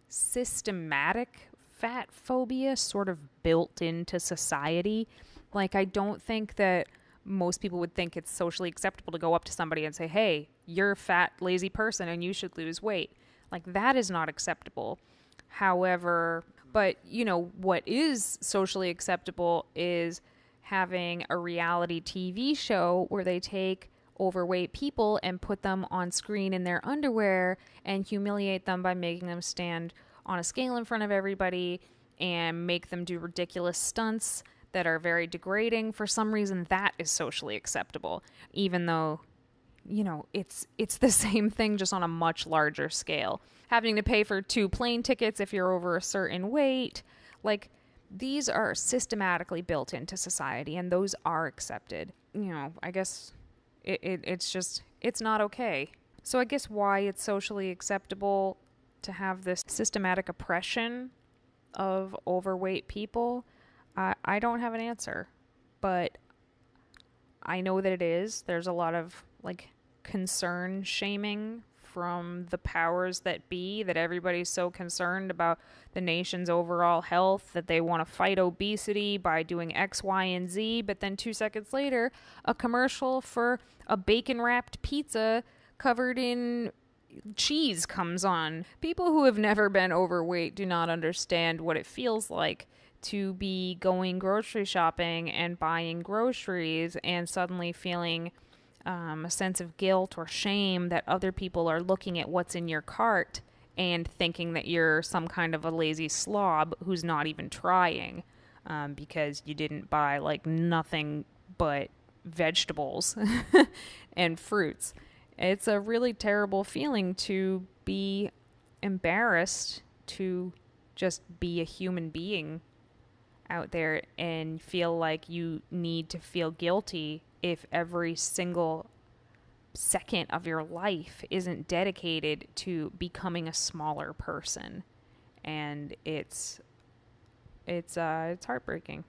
systematic fat phobia sort of built into society. Like, I don't think that most people would think it's socially acceptable to go up to somebody and say, hey, you're a fat, lazy person and you should lose weight. Like, that is not acceptable. However, but what is socially acceptable is having a reality TV show where they take overweight people and put them on screen in their underwear and humiliate them by making them stand on a scale in front of everybody and make them do ridiculous stunts that are very degrading. For some reason, that is socially acceptable, even though, it's the same thing, just on a much larger scale. Having to pay for 2 plane tickets if you're over a certain weight. Like, these are systematically built into society, and those are accepted. I guess it's not okay. So I guess why it's socially acceptable to have this systematic oppression of overweight people, I don't have an answer, but I know that it is. There's a lot of concern shaming from the powers that be, that everybody's so concerned about the nation's overall health that they want to fight obesity by doing X, Y, and Z. But then 2 seconds later, a commercial for a bacon-wrapped pizza covered in cheese comes on. People who have never been overweight do not understand what it feels like to be going grocery shopping and buying groceries and suddenly feeling a sense of guilt or shame that other people are looking at what's in your cart and thinking that you're some kind of a lazy slob who's not even trying, because you didn't buy nothing but vegetables and fruits. It's a really terrible feeling to be embarrassed to just be a human being out there and feel like you need to feel guilty if every single second of your life isn't dedicated to becoming a smaller person. And it's heartbreaking.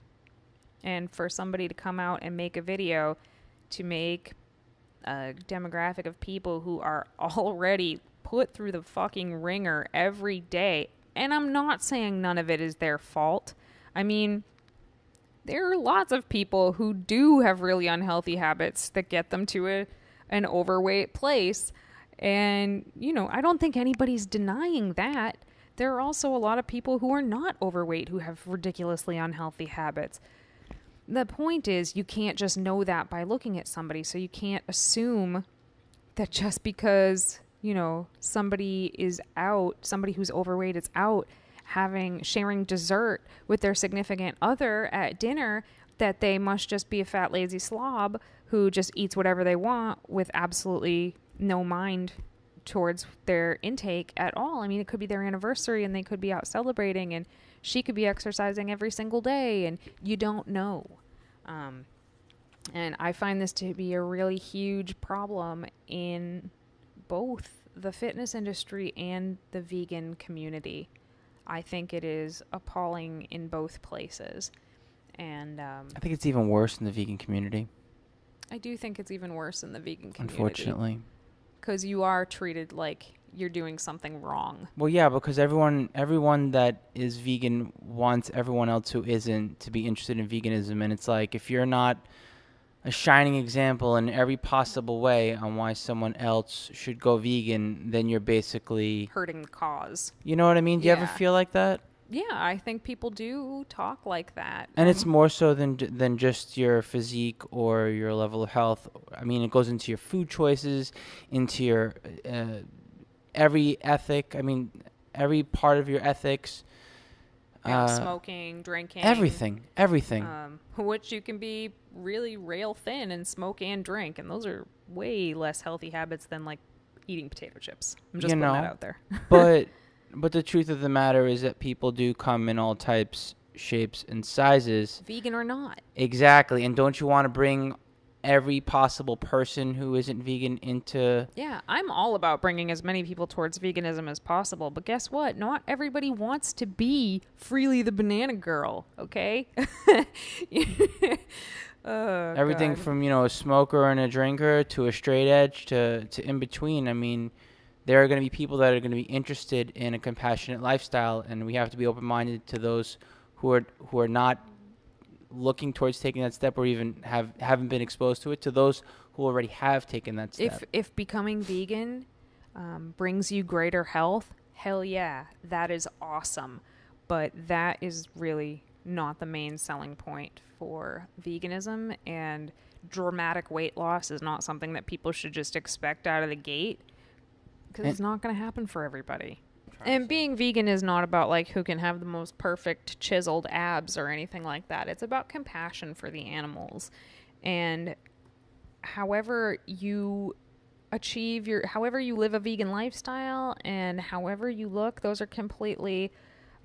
And for somebody to come out and make a video to make a demographic of people who are already put through the fucking ringer every day, and I'm not saying none of it is their fault. I mean, there are lots of people who do have really unhealthy habits that get them to an overweight place. And, I don't think anybody's denying that. There are also a lot of people who are not overweight who have ridiculously unhealthy habits. The point is, you can't just know that by looking at somebody. So you can't assume that just because, somebody is out, somebody who's overweight is out sharing dessert with their significant other at dinner, that they must just be a fat, lazy slob who just eats whatever they want with absolutely no mind towards their intake at all. I mean, it could be their anniversary and they could be out celebrating, and she could be exercising every single day, and you don't know. And I find this to be a really huge problem in both the fitness industry and the vegan community. I think it is appalling in both places. And I think it's even worse in the vegan community. I do think it's even worse in the vegan community. Unfortunately. Because you are treated like you're doing something wrong. Well, yeah, because everyone that is vegan wants everyone else who isn't to be interested in veganism. And it's like, if you're not a shining example in every possible way on why someone else should go vegan, then you're basically hurting the cause. You know what I mean? Do you ever feel like that? Yeah, I think people do talk like that. And it's more so than just your physique or your level of health. I mean, it goes into your food choices, into your every ethic. I mean, every part of your ethics. Smoking, drinking. Everything. Which you can be really rail thin and smoke and drink. And those are way less healthy habits than, like, eating potato chips. I'm just putting that out there. But the truth of the matter is that people do come in all types, shapes, and sizes. Vegan or not. Exactly. And don't you want to bring every possible person who isn't vegan into... Yeah, I'm all about bringing as many people towards veganism as possible. But guess what? Not everybody wants to be Freely the Banana Girl, okay? Everything God. from, a smoker and a drinker to a straight edge to in between. I mean... There are going to be people that are going to be interested in a compassionate lifestyle, and we have to be open-minded to those who are not looking towards taking that step or even haven't been exposed to it, to those who already have taken that step. If becoming vegan brings you greater health, hell yeah, that is awesome. But that is really not the main selling point for veganism, and dramatic weight loss is not something that people should just expect out of the gate. Because it's not going to happen for everybody. And being vegan is not about, like, who can have the most perfect chiseled abs or anything like that. It's about compassion for the animals. And however you live a vegan lifestyle and however you look, those are completely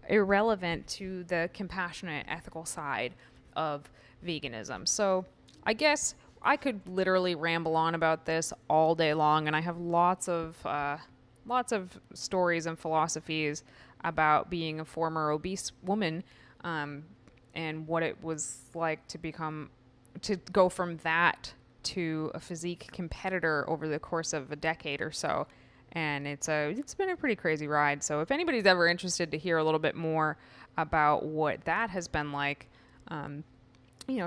irrelevant to the compassionate, ethical side of veganism. So I guess I could literally ramble on about this all day long, and I have lots of stories and philosophies about being a former obese woman, and what it was like to go from that to a physique competitor over the course of a decade or so. And it's been a pretty crazy ride. So if anybody's ever interested to hear a little bit more about what that has been like,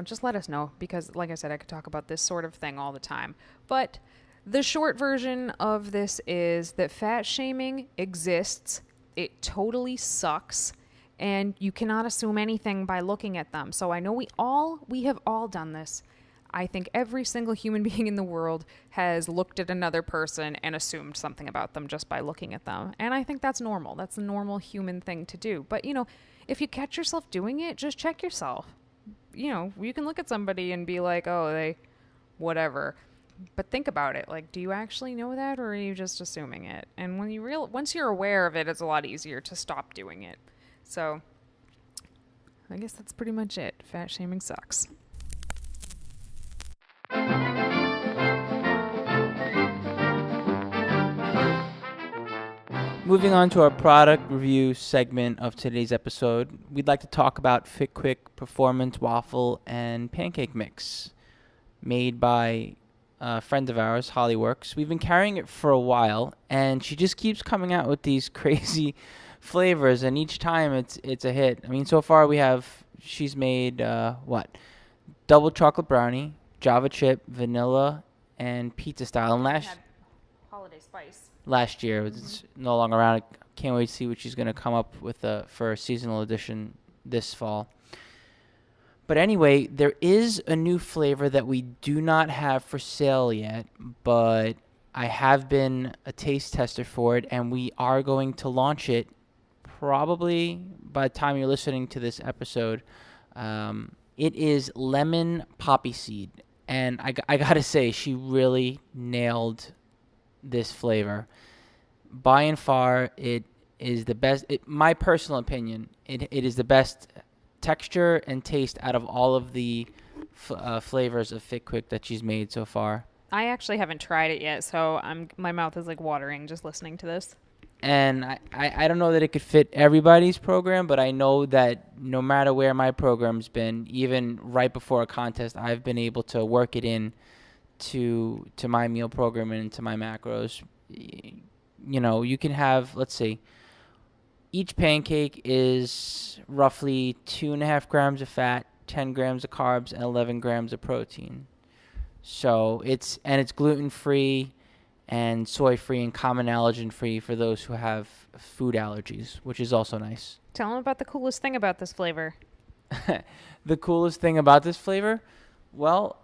just let us know, because like I said, I could talk about this sort of thing all the time. But the short version of this is that fat shaming exists. It totally sucks. And you cannot assume anything by looking at them. So I know we have all done this. I think every single human being in the world has looked at another person and assumed something about them just by looking at them. And I think that's normal. That's a normal human thing to do. But, if you catch yourself doing it, just check yourself. You can look at somebody and be like, oh, they, whatever. But think about it. Like, do you actually know that, or are you just assuming it? And once you're aware of it, it's a lot easier to stop doing it. So, I guess that's pretty much it. Fat shaming sucks. Moving on to our product review segment of today's episode, we'd like to talk about Fit Quick Performance Waffle and Pancake Mix, made by a friend of ours, Hollyworks. We've been carrying it for a while, and she just keeps coming out with these crazy flavors, and each time it's a hit. I mean, so far she's made double chocolate brownie, Java chip, vanilla, and pizza style. And holiday spice. Last year, it's no longer around. I can't wait to see what she's going to come up with for a seasonal edition this fall. But anyway, there is a new flavor that we do not have for sale yet, but I have been a taste tester for it, and we are going to launch it probably by the time you're listening to this episode. It is lemon poppy seed. And I got to say, she really nailed this flavor. By and far, it is the best. My personal opinion, it is the best texture and taste out of all of the flavors of 𝐸𝐸𝐾 that she's made so far. I actually haven't tried it yet, so my mouth is like watering just listening to this. And I don't know that it could fit everybody's program, but I know that no matter where my program's been, even right before a contest, I've been able to work it in to my meal program and into my macros. You know, you can have, let's see, each pancake is roughly 2.5 grams of fat, 10 grams of carbs, and 11 grams of protein. So it's gluten-free and soy-free and common allergen-free for those who have food allergies, which is also nice. Tell them about the coolest thing about this flavor. The coolest thing about this flavor? Well,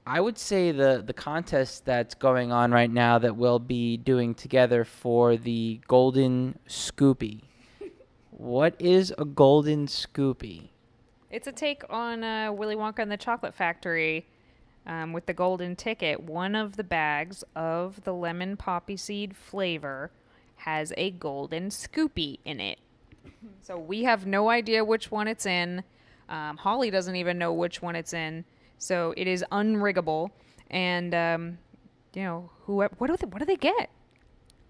I would say the contest that's going on right now that we'll be doing together for the Golden Scoopy. What is a Golden Scoopy? It's a take on Willy Wonka and the Chocolate Factory. With the golden ticket, one of the bags of the lemon poppy seed flavor has a golden scoopy in it. So we have no idea which one it's in. Holly doesn't even know which one it's in. So it is unriggable. And, what do they get?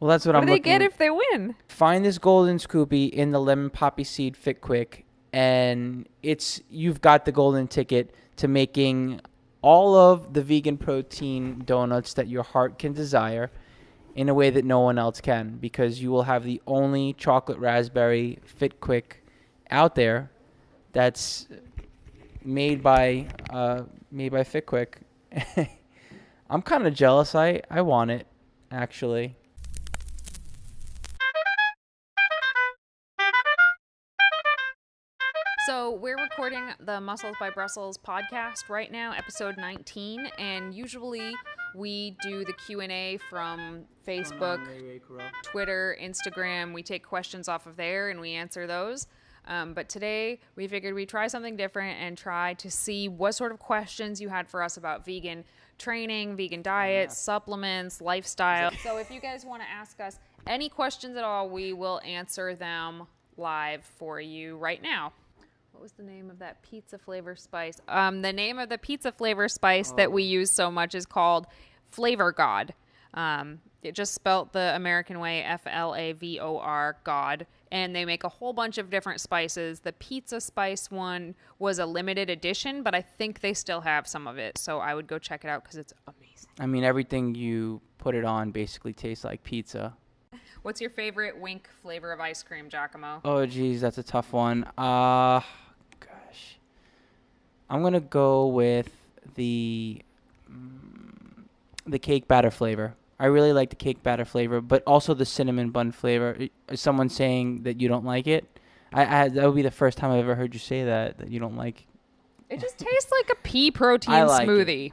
Well, that's what I'm looking. What do they get if they win? Find this golden scoopy in the lemon poppy seed 𝐸𝐸𝐾, and you've got the golden ticket to making all of the vegan protein donuts that your heart can desire in a way that no one else can, because you will have the only chocolate raspberry 𝐸𝐸𝐾 out there that's made by 𝐸𝐸𝐾. I'm kind of jealous. I want it, actually. So we're recording the Muscles by Brussels podcast right now, episode 19, and usually we do the Q&A from Facebook, Twitter, Instagram. We take questions off of there and we answer those. But today we figured we'd try something different and try to see what sort of questions you had for us about vegan training, vegan diets, supplements, lifestyle. So if you guys want to ask us any questions at all, we will answer them live for you right now. What was the name of that pizza flavor spice? The name of the pizza flavor spice that we use so much is called Flavor God. It just spelt the American way, FLAVOR God. And they make a whole bunch of different spices. The pizza spice one was a limited edition, but I think they still have some of it. So I would go check it out because it's amazing. I mean, everything you put it on basically tastes like pizza. What's your favorite Wink flavor of ice cream, 𝐸𝐸𝐾? Oh, geez, that's a tough one. I'm going to go with the cake batter flavor. I really like the cake batter flavor, but also the cinnamon bun flavor. Is someone saying that you don't like it? That would be the first time I've ever heard you say that you don't like. It just tastes like a pea protein smoothie.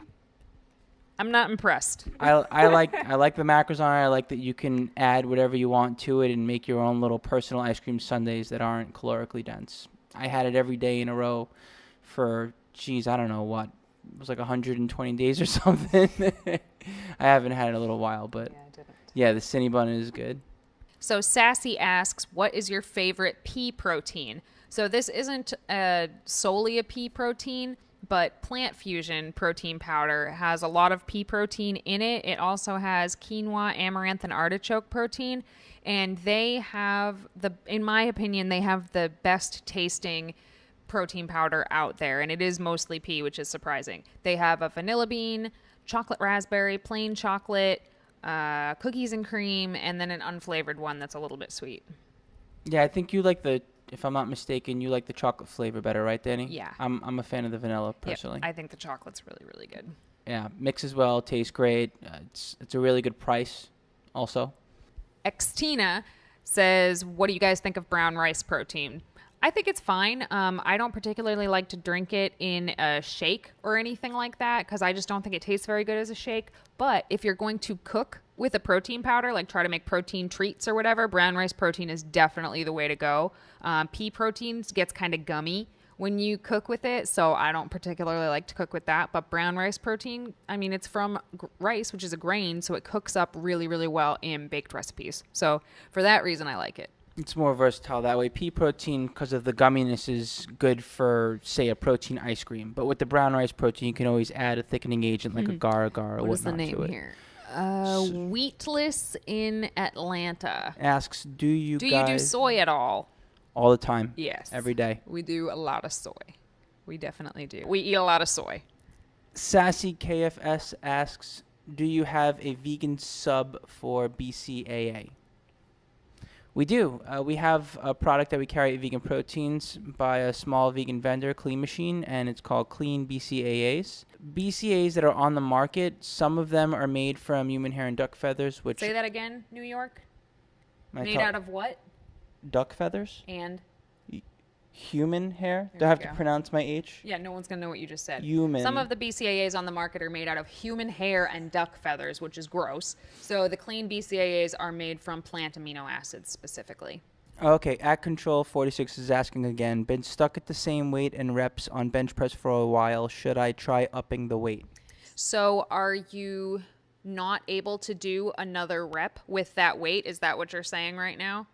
I'm not impressed. I like the macros on it. I like that you can add whatever you want to it and make your own little personal ice cream sundaes that aren't calorically dense. I had it every day in a row for, I don't know what. It was like 120 days or something. I haven't had it in a little while, but yeah, I didn't. Yeah, the Cinny Bun is good. So Sassy asks, what is your favorite pea protein? So this isn't solely a pea protein, but Plant Fusion protein powder has a lot of pea protein in it. It also has quinoa, amaranth, and artichoke protein. And they have in my opinion, they have the best tasting protein powder out there. And it is mostly pea, which is surprising. They have a vanilla bean, chocolate raspberry, plain chocolate, cookies and cream, and then an unflavored one that's a little bit sweet. Yeah, I think you like if I'm not mistaken, you like the chocolate flavor better, right, Danny? Yeah. I'm a fan of the vanilla, personally. Yep, I think the chocolate's really, really good. Yeah, mixes well, tastes great. It's a really good price also. Xtina says, what do you guys think of brown rice protein? I think it's fine. I don't particularly like to drink it in a shake or anything like that because I just don't think it tastes very good as a shake. But if you're going to cook with a protein powder, like try to make protein treats or whatever, brown rice protein is definitely the way to go. Pea protein gets kind of gummy when you cook with it. So I don't particularly like to cook with that, but brown rice protein, I mean, it's from rice, which is a grain, so it cooks up really, really well in baked recipes. So for that reason, I like it. It's more versatile that way. Pea protein, because of the gumminess, is good for, say, a protein ice cream. But with the brown rice protein, you can always add a thickening agent like agar-agar or whatnot to it. What is the name here? Wheatless in Atlanta. Asks, do you do soy at all? All the time. Yes. Every day. We do a lot of soy. We definitely do. We eat a lot of soy. Sassy KFS asks, do you have a vegan sub for BCAA? We do. We have a product that we carry at VeganProteins by a small vegan vendor, Clean Machine, and it's called Clean BCAAs. BCAAs that are on the market, some of them are made from human hair and duck feathers, which... Say that again, New York? Made out of what? Duck feathers. And? Human hair. Do I have to pronounce my H? Yeah, no one's going to know what you just said. Human. Some of the BCAAs on the market are made out of human hair and duck feathers, which is gross. So the clean BCAAs are made from plant amino acids specifically. Okay, at Control 46 is asking again, been stuck at the same weight and reps on bench press for a while. Should I try upping the weight? So are you not able to do another rep with that weight? Is that what you're saying right now?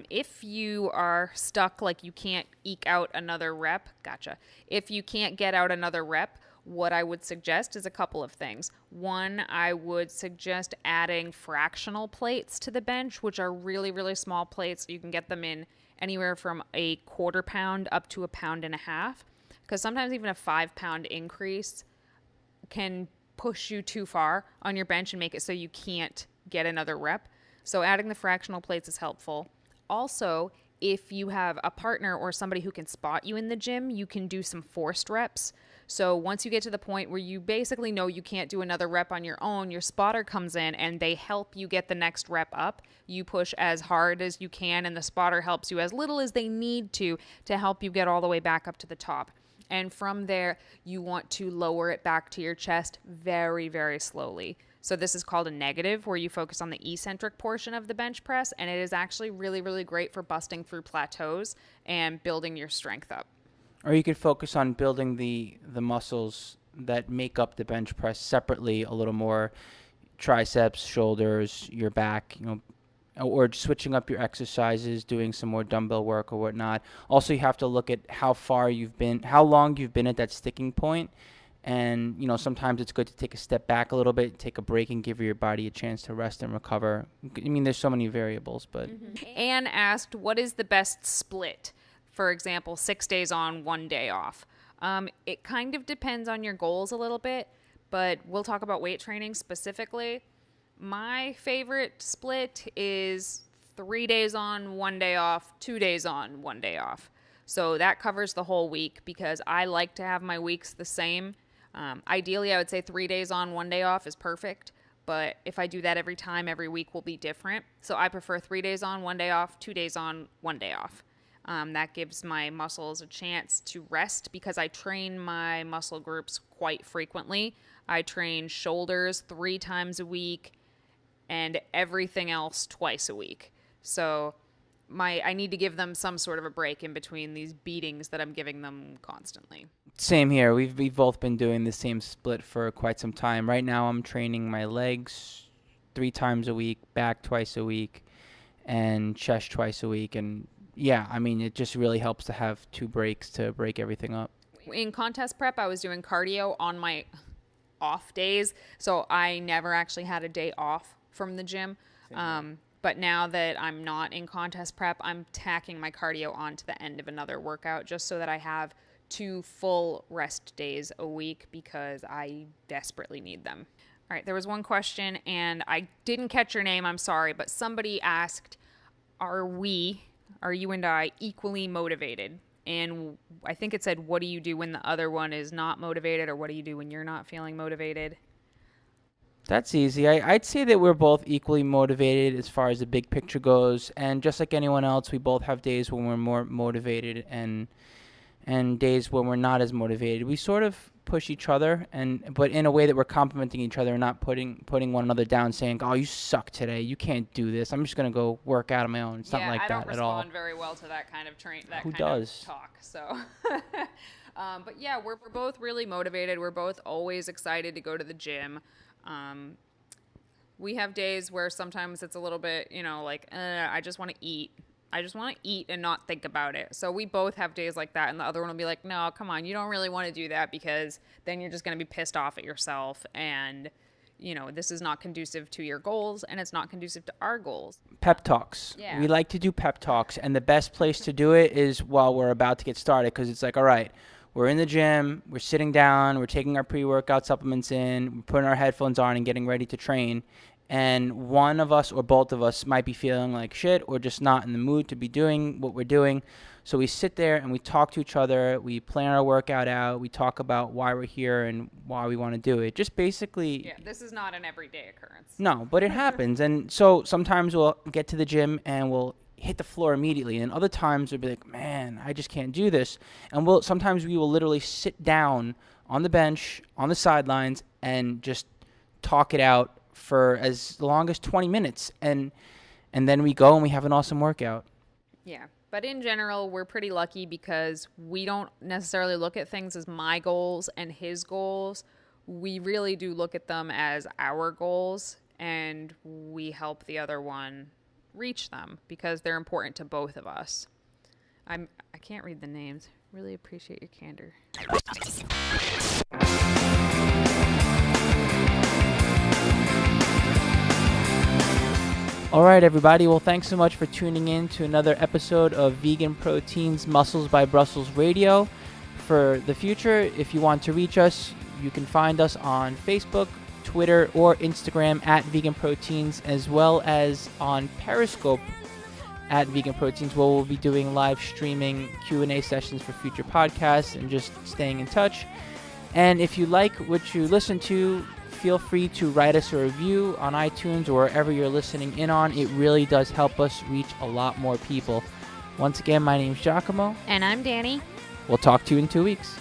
If you are stuck, like you can't eke out another rep, gotcha. If you can't get out another rep, what I would suggest is a couple of things. One, I would suggest adding fractional plates to the bench, which are really, really small plates. You can get them in anywhere from a 1/4 pound up to 1.5 pounds, because sometimes even a 5-pound increase can push you too far on your bench and make it so you can't get another rep. So adding the fractional plates is helpful. Also, if you have a partner or somebody who can spot you in the gym, you can do some forced reps. So once you get to the point where you basically know you can't do another rep on your own, your spotter comes in and they help you get the next rep up. You push as hard as you can and the spotter helps you as little as they need to help you get all the way back up to the top. And from there, you want to lower it back to your chest very, very slowly. So this is called a negative, where you focus on the eccentric portion of the bench press, and it is actually really, really great for busting through plateaus and building your strength up. Or you could focus on building the muscles that make up the bench press separately a little more, triceps, shoulders, your back, or switching up your exercises, doing some more dumbbell work or whatnot. Also, you have to look at how long you've been at that sticking point. And, sometimes it's good to take a step back a little bit, take a break, and give your body a chance to rest and recover. I mean, there's so many variables, but... Anne asked, what is the best split? For example, 6 days on, 1 day off. It kind of depends on your goals a little bit, but we'll talk about weight training specifically. My favorite split is 3 days on, 1 day off, 2 days on, 1 day off. So that covers the whole week because I like to have my weeks the same. Ideally, I would say 3 days on, 1 day off is perfect. But if I do that every time, every week will be different. So I prefer 3 days on, 1 day off, 2 days on, 1 day off. That gives my muscles a chance to rest because I train my muscle groups quite frequently. I train shoulders 3 times a week and everything else twice a week. So I need to give them some sort of a break in between these beatings that I'm giving them constantly. Same here. We've both been doing the same split for quite some time. Right now I'm training my legs 3 times a week, back twice a week, and chest twice a week. And yeah, I mean, it just really helps to have 2 breaks to break everything up. In contest prep, I was doing cardio on my off days, so I never actually had a day off from the gym. But now that I'm not in contest prep, I'm tacking my cardio on to the end of another workout just so that I have 2 full rest days a week because I desperately need them. All right, there was one question, and I didn't catch your name, I'm sorry, but somebody asked, are you and I equally motivated? And I think it said, what do you do when the other one is not motivated, or what do you do when you're not feeling motivated? That's easy. I'd say that we're both equally motivated as far as the big picture goes. And just like anyone else, we both have days when we're more motivated and days when we're not as motivated. We sort of push each other, but in a way that we're complimenting each other and not putting one another down, saying, "Oh, you suck today. You can't do this. I'm just gonna go work out on my own." It's not like that at all. I don't respond very well to that kind of Who does? of talk. So, but yeah, we're both really motivated. We're both always excited to go to the gym. We have days where sometimes it's a little bit, like, I just want to eat. I just want to eat and not think about it. So we both have days like that, and the other one will be like, no, come on, you don't really want to do that because then you're just going to be pissed off at yourself, and, this is not conducive to your goals, and it's not conducive to our goals. Pep talks. Yeah. We like to do pep talks, and the best place to do it is while we're about to get started, because it's like, all right, we're in the gym, we're sitting down, we're taking our pre-workout supplements in, we're putting our headphones on and getting ready to train. And one of us or both of us might be feeling like shit or just not in the mood to be doing what we're doing. So we sit there and we talk to each other. We plan our workout out. We talk about why we're here and why we want to do it. Just basically. Yeah, this is not an everyday occurrence. No, but it happens. And so sometimes we'll get to the gym and we'll hit the floor immediately. And other times we'll be like, man, I just can't do this. And sometimes we will literally sit down on the bench, on the sidelines, and just talk it out for as long as 20 minutes, and then we go and we have an awesome workout. Yeah, but in general, we're pretty lucky because we don't necessarily look at things as my goals and his goals. We really do look at them as our goals, and we help the other one reach them because they're important to both of us. I can't read the names. Really appreciate your candor. All right, everybody. Well, thanks so much for tuning in to another episode of Vegan Proteins Muscles by Brussels Radio. For the future, if you want to reach us, you can find us on Facebook, Twitter, or Instagram at Vegan Proteins, as well as on Periscope at Vegan Proteins, where we'll be doing live streaming Q&A sessions for future podcasts and just staying in touch. And if you like what you listen to, feel free to write us a review on iTunes or wherever you're listening in on. It really does help us reach a lot more people. Once again, my name's 𝐬𝐮𝐬𝐫𝐫. And I'm Danny. We'll talk to you in 2 weeks.